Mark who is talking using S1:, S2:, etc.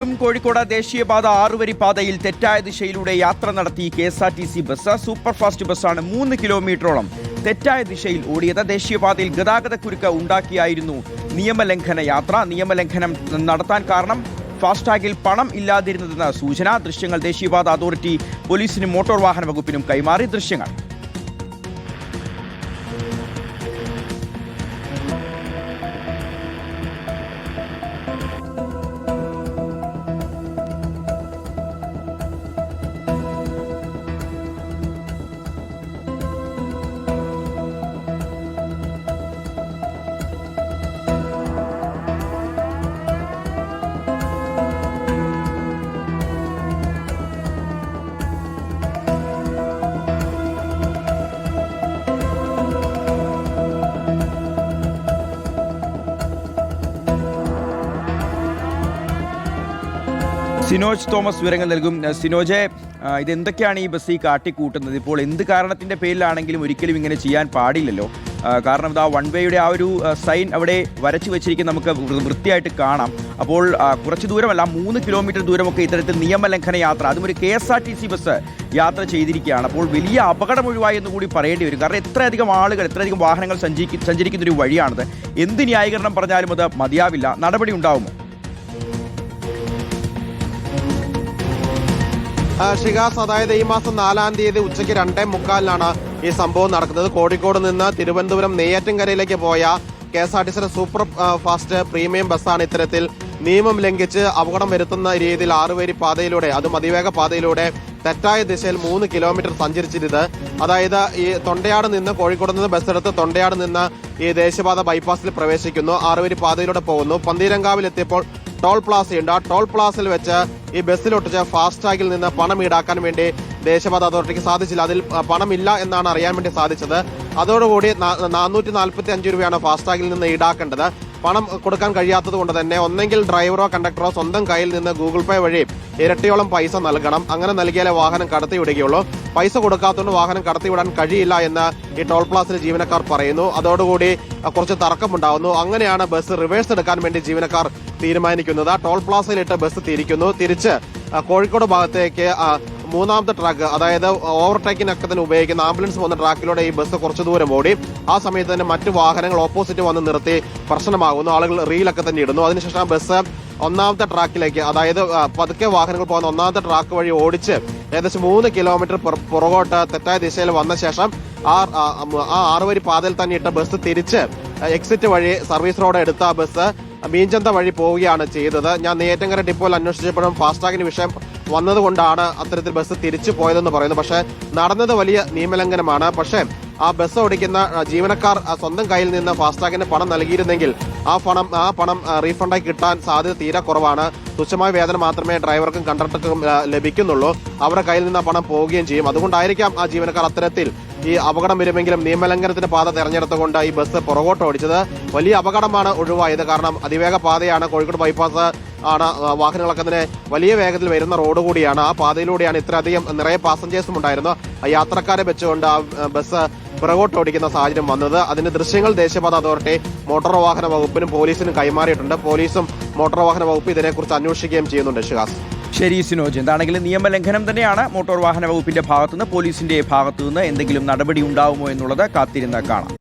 S1: കോഴിക്കോട് ദേശീയപാത 6 വരി പാതയിൽ തെറ്റായ ദിശയിലൂടെ യാത്ര നടത്തി KSRTC ബസ്. സൂപ്പർഫാസ്റ്റ് ബസ്സാണ് 3 കിലോമീറ്ററോളം തെറ്റായ ദിശയിൽ ഓടിയത്. ദേശീയപാതയിൽ ഗതാഗതക്കുരുക്ക് ഉണ്ടാക്കിയായിരുന്നു നിയമലംഘന യാത്ര. നിയമലംഘനം നടത്താൻ കാരണം ഫാസ്ടാഗിൽ പണം ഇല്ലാതിരുന്നതെന്ന സൂചന. ദൃശ്യങ്ങൾ ദേശീയപാത അതോറിറ്റി പോലീസിനും മോട്ടോർ വാഹന വകുപ്പിനും കൈമാറി. ദൃശ്യങ്ങൾ സിനോജ് തോമസ് വിവരങ്ങൾ നൽകും. സിനോജെ, ഇതെന്തൊക്കെയാണ് ഈ ബസ് കാട്ടിക്കൂട്ടുന്നത്? ഇപ്പോൾ എന്ത് കാരണത്തിൻ്റെ പേരിലാണെങ്കിലും ഒരിക്കലും ഇങ്ങനെ ചെയ്യാൻ പാടില്ലല്ലോ. കാരണം ഇതാ വൺ വേയുടെ ആ ഒരു സൈൻ അവിടെ വരച്ചു വെച്ചിരിക്കുന്ന നമുക്ക് വൃത്തിയായിട്ട് കാണാം. അപ്പോൾ കുറച്ച് ദൂരമല്ല, 3 കിലോമീറ്റർ ദൂരമൊക്കെ ഇത്തരത്തിൽ നിയമലംഘന യാത്ര, അതും ഒരു KSRTC ബസ് യാത്ര ചെയ്തിരിക്കുകയാണ്. അപ്പോൾ വലിയ അപകടം ഒഴിവായി എന്ന് കൂടി പറയേണ്ടി വരും. കാരണം എത്രയധികം ആളുകൾ, എത്രയധികം വാഹനങ്ങൾ സഞ്ചരിക്കുന്നൊരു വഴിയാണിത്. എന്ത് ന്യായീകരണം പറഞ്ഞാലും അത് മതിയാവില്ല. നടപടി ഉണ്ടാവുമോ?
S2: ഷിഹാസ്, അതായത് ഈ മാസം 4-ാം തീയതി ഉച്ചയ്ക്ക് 2:45 ഈ സംഭവം നടക്കുന്നത്. കോഴിക്കോട് നിന്ന് തിരുവനന്തപുരം നെയ്യാറ്റിൻകരയിലേക്ക് പോയ KSRTCയുടെ സൂപ്പർ ഫാസ്റ്റ് പ്രീമിയം ബസ്സാണ് ഇത്തരത്തിൽ നിയമം ലംഘിച്ച് അപകടം വരുത്തുന്ന രീതിയിൽ 6 വരി പാതയിലൂടെ, അതും അതിവേഗ പാതയിലൂടെ തെറ്റായ ദിശയിൽ 3 കിലോമീറ്റർ സഞ്ചരിച്ചിരുന്നത്. അതായത് ഈ തൊണ്ടയാട് നിന്ന്, കോഴിക്കോട് നിന്ന് ബസ്സെടുത്ത് തൊണ്ടയാട് നിന്ന് ഈ ദേശീയപാത ബൈപ്പാസിൽ പ്രവേശിക്കുന്നു. 6 വരി പാതയിലൂടെ പോകുന്നു. പന്തീരങ്കാവിൽ എത്തിയപ്പോൾ ടോൾ പ്ലാസയുണ്ട്. ആ ടോൾ പ്ലാസയിൽ വെച്ച് ഈ ബസ്സിലൊട്ടിച്ച് ഫാസ്ടാഗിൽ നിന്ന് പണം ഈടാക്കാൻ വേണ്ടി ദേശീയപാത അതോറിറ്റിക്ക് സാധിച്ചില്ല. അതിൽ പണമില്ല എന്നാണ് അറിയാൻ വേണ്ടി സാധിച്ചത്. അതോടുകൂടി 445 രൂപയാണ് ഫാസ്ടാഗിൽ നിന്ന് ഈടാക്കേണ്ടത്. പണം കൊടുക്കാൻ കഴിയാത്തത് കൊണ്ട് തന്നെ ഒന്നെങ്കിൽ ഡ്രൈവറോ കണ്ടക്ടറോ സ്വന്തം കയ്യിൽ നിന്ന് ഗൂഗിൾ പേ വഴി ഇരട്ടിയോളം പൈസ നൽകണം. അങ്ങനെ നൽകിയാലേ വാഹനം കടത്തിവിടുകയുള്ളൂ. പൈസ കൊടുക്കാത്തതുകൊണ്ട് വാഹനം കടത്തിവിടാൻ കഴിയില്ല എന്ന് ഈ ടോൾ പ്ലാസിലെ ജീവനക്കാർ പറയുന്നു. അതോടുകൂടി കുറച്ച് തർക്കമുണ്ടാകുന്നു. അങ്ങനെയാണ് ബസ് റിവേഴ്സ് എടുക്കാൻ വേണ്ടി ജീവനക്കാർ തീരുമാനിക്കുന്നത്. ടോൾ പ്ലാസയിലിട്ട് ബസ് തിരിച്ച് കോഴിക്കോട് ഭാഗത്തേക്ക് 3ാമത്തെ ട്രാക്ക്, അതായത് ഓവർടേക്കിനൊക്കെ തന്നെ ഉപയോഗിക്കുന്ന ആംബുലൻസ് പോകുന്ന ട്രാക്കിലൂടെ ഈ ബസ് കുറച്ചു ദൂരം ഓടി. ആ സമയത്ത് തന്നെ മറ്റു വാഹനങ്ങൾ ഓപ്പോസിറ്റ് വന്ന് നിർത്തി പ്രശ്നമാകുന്നു. ആളുകൾ റീലൊക്കെ തന്നെ ഇടുന്നു. അതിനുശേഷം ബസ് 1ാമത്തെ ട്രാക്കിലേക്ക്, അതായത് പതുക്കെ വാഹനങ്ങൾ പോകുന്ന 1ാമത്തെ ട്രാക്ക് വഴി ഓടിച്ച് ഏകദേശം 3 കിലോമീറ്റർ പുറകോട്ട് തെറ്റായ ദിശയിൽ വന്ന ശേഷം ആ 6 വരി പാതയിൽ തന്നെ ഇട്ട ബസ് തിരിച്ച് എക്സിറ്റ് വഴി സർവീസ് റോഡ് എടുത്ത ബസ് മീഞ്ചന്ത വഴി പോവുകയാണ് ചെയ്തത്. ഞാൻ നെയ്യാറ്റിൻകര ഡിപ്പോയിൽ അന്വേഷിച്ചപ്പോഴും ഫാസ്ടാഗിന് വിഷയം വന്നതുകൊണ്ടാണ് അത്തരത്തിൽ ബസ് തിരിച്ചു പോയതെന്ന് പറയുന്നു. പക്ഷേ നടന്നത് വലിയ നിയമലംഘനമാണ്. പക്ഷേ ആ ബസ് ഓടിക്കുന്ന ജീവനക്കാർ സ്വന്തം കയ്യിൽ നിന്ന് ഫാസ്ടാഗിന് പണം നൽകിയിരുന്നെങ്കിൽ ആ പണം റീഫണ്ടായി കിട്ടാൻ സാധ്യത തീരെ കുറവാണ്. തുച്ഛമായ വേതനം മാത്രമേ ഡ്രൈവർക്കും കണ്ടക്ടർക്കും ലഭിക്കുന്നുള്ളൂ. അവരുടെ കയ്യിൽ നിന്ന് ആ പണം പോവുകയും ചെയ്യും. അതുകൊണ്ടായിരിക്കാം ആ ജീവനക്കാർ അത്തരത്തിൽ ഈ അപകടം വരുമെങ്കിലും നിയമലംഘനത്തിന്റെ പാത തെരഞ്ഞെടുത്തുകൊണ്ട് ഈ ബസ് പുറകോട്ട് ഓടിച്ചത്. വലിയ അപകടമാണ് ഒഴിവായത്. കാരണം അതിവേഗ പാതയാണ്. കോഴിക്കോട് ബൈപ്പാസ് ആണ്. വാഹനങ്ങളൊക്കെ തന്നെ വലിയ വേഗത്തിൽ വരുന്ന റോഡ് കൂടിയാണ്. ആ പാതയിലൂടെയാണ് ഇത്രയധികം നിറയെ പാസഞ്ചേഴ്സും ഉണ്ടായിരുന്നു. ആ യാത്രക്കാരെ വെച്ചുകൊണ്ട് ആ ബസ് പുറകോട്ട് ഓടിക്കുന്ന സാഹചര്യം വന്നത്. അതിന്റെ ദൃശ്യങ്ങൾ ദേശീയപാത അതോറിറ്റി മോട്ടോർ വാഹന വകുപ്പിനും പോലീസിനും കൈമാറിയിട്ടുണ്ട്. പോലീസും മോട്ടോർ വാഹന വകുപ്പ് ഇതിനെക്കുറിച്ച് അന്വേഷിക്കുകയും ചെയ്യുന്നുണ്ട്. ഷിഹാസ്,
S1: ശരി സിനോജ്, എന്താണെങ്കിലും നിയമലംഘനം തന്നെയാണ്. മോട്ടോർ വാഹന വകുപ്പിന്റെ ഭാഗത്തുനിന്ന്, പോലീസിന്റെ ഭാഗത്തുനിന്ന് എന്തെങ്കിലും നടപടി ഉണ്ടാവുമോ എന്നുള്ളത് കാത്തിരുന്ന് കാണാം.